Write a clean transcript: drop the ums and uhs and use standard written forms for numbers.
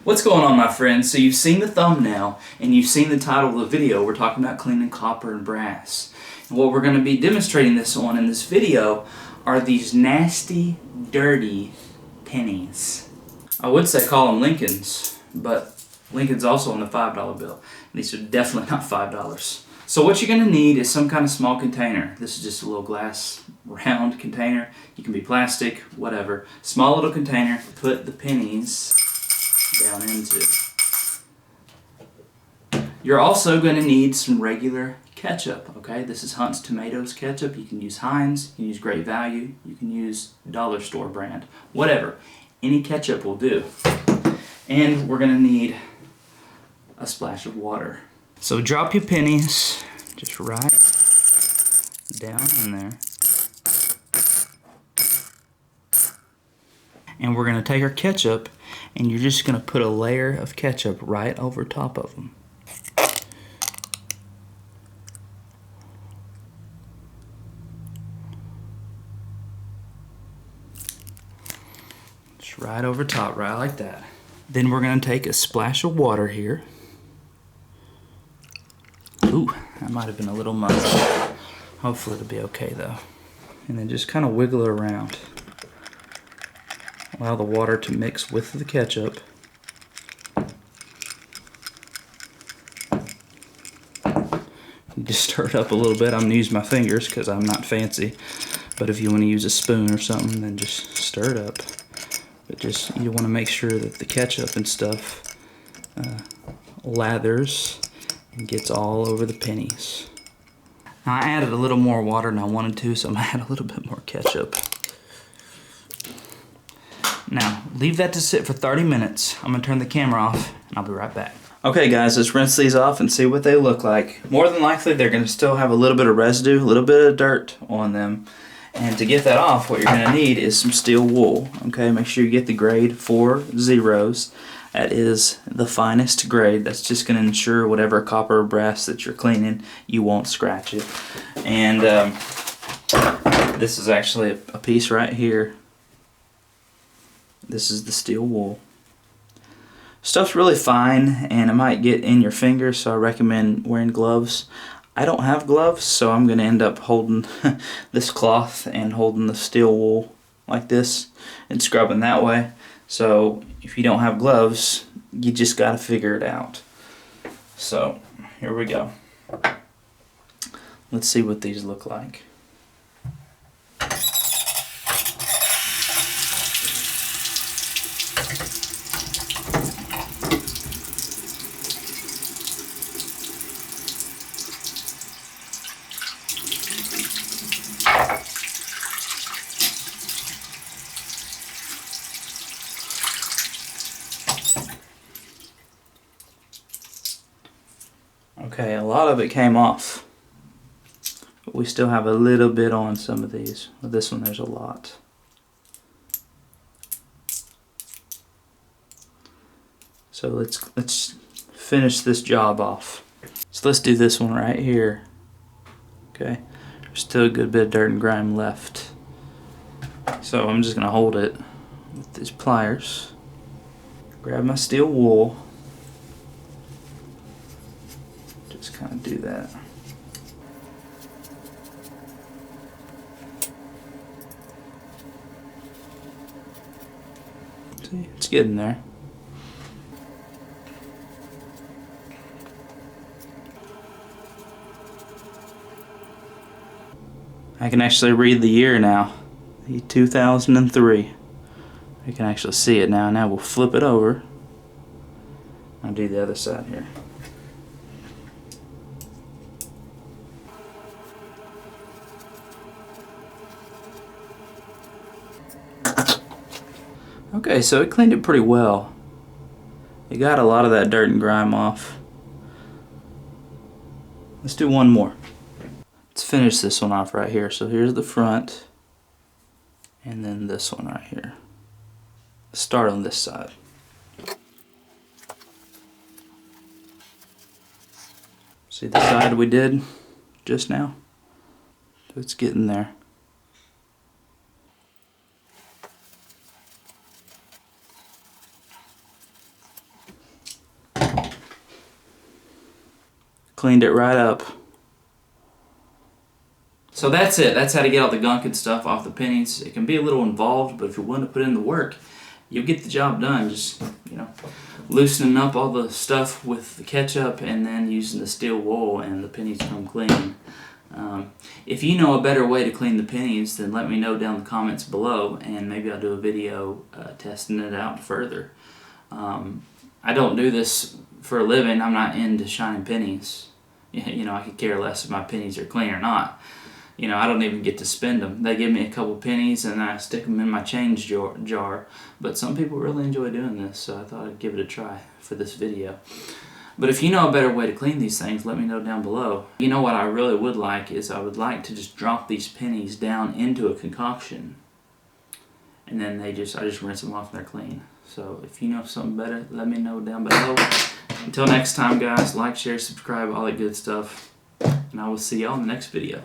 What's going on, my friends? So you've seen the thumbnail and you've seen the title of the video. We're talking about cleaning copper and brass. And what we're going to be demonstrating this on in this video are these nasty, dirty pennies. I would say call them Lincolns, but Lincoln's also on the $5 bill. These are definitely not $5. So what you're going to need is some kind of small container. This is just a little glass round container. You can be plastic, whatever. Small little container to put the pennies down into. You're also going to need some regular ketchup, okay? This is Hunt's Tomatoes ketchup. You can use Heinz, you can use Great Value, you can use dollar store brand, whatever. Any ketchup will do. And we're going to need a splash of water. So drop your pennies just right down in there. And we're going to take our ketchup and you're just going to put a layer of ketchup right over top of them. Just right over top, right like that. Then we're going to take a splash of water here. Ooh, that might have been a little much. Hopefully it'll be okay though. And then just kind of wiggle it around. Allow the water to mix with the ketchup. Just stir it up a little bit. I'm going to use my fingers because I'm not fancy. But if you want to use a spoon or something, then just stir it up. But just, you want to make sure that the ketchup and stuff lathers and gets all over the pennies. Now I added a little more water than I wanted to, so I'm going to add a little bit more ketchup. Now, leave that to sit for 30 minutes. I'm going to turn the camera off, and I'll be right back. Okay guys, let's rinse these off and see what they look like. More than likely, they're going to still have a little bit of residue, a little bit of dirt on them. And to get that off, what you're going to need is some steel wool. Okay, make sure you get the grade 4 zeros. That is the finest grade. That's just going to ensure whatever copper or brass that you're cleaning, you won't scratch it. And this is actually a piece right here. This is the steel wool. Stuff's really fine and it might get in your fingers, so I recommend wearing gloves. I don't have gloves, so I'm going to end up holding this cloth and holding the steel wool like this and scrubbing that way. So if you don't have gloves, you just got to figure it out. So here we go. Let's see what these look like. Okay, a lot of it came off, but we still have a little bit on some of these. With this one, there's a lot. So let's finish this job off. So let's do this one right here. Okay, there's still a good bit of dirt and grime left. So I'm just gonna hold it with these pliers. Grab my steel wool. Just kind of do that. See, it's getting there. I can actually read the year now. 2003. You can actually see it now. Now we'll flip it over. I'll do the other side here. Okay, so it cleaned it pretty well. It got a lot of that dirt and grime off. Let's do one more. Let's finish this one off right here. So here's the front, and then this one right here. Let's start on this side. See the side we did just now? So it's getting there. Cleaned it right up. So that's it. That's how to get all the gunk and stuff off the pennies. It can be a little involved, but if you're willing to put in the work, you'll get the job done. Just, loosening up all the stuff with the ketchup and then using the steel wool, and the pennies come clean. If you know a better way to clean the pennies, then let me know down in the comments below, and maybe I'll do a video testing it out further. I don't do this for a living. I'm not into shining pennies. I could care less if my pennies are clean or not. I don't even get to spend them. They give me a couple pennies and I stick them in my change jar. But some people really enjoy doing this, so I thought I'd give it a try for this video. But if you know a better way to clean these things, let me know down below. What I really would like is I would like to just drop these pennies down into a concoction. And then I just rinse them off and they're clean. So if you know something better, let me know down below. Until next time, guys, like, share, subscribe, all that good stuff. And I will see y'all in the next video.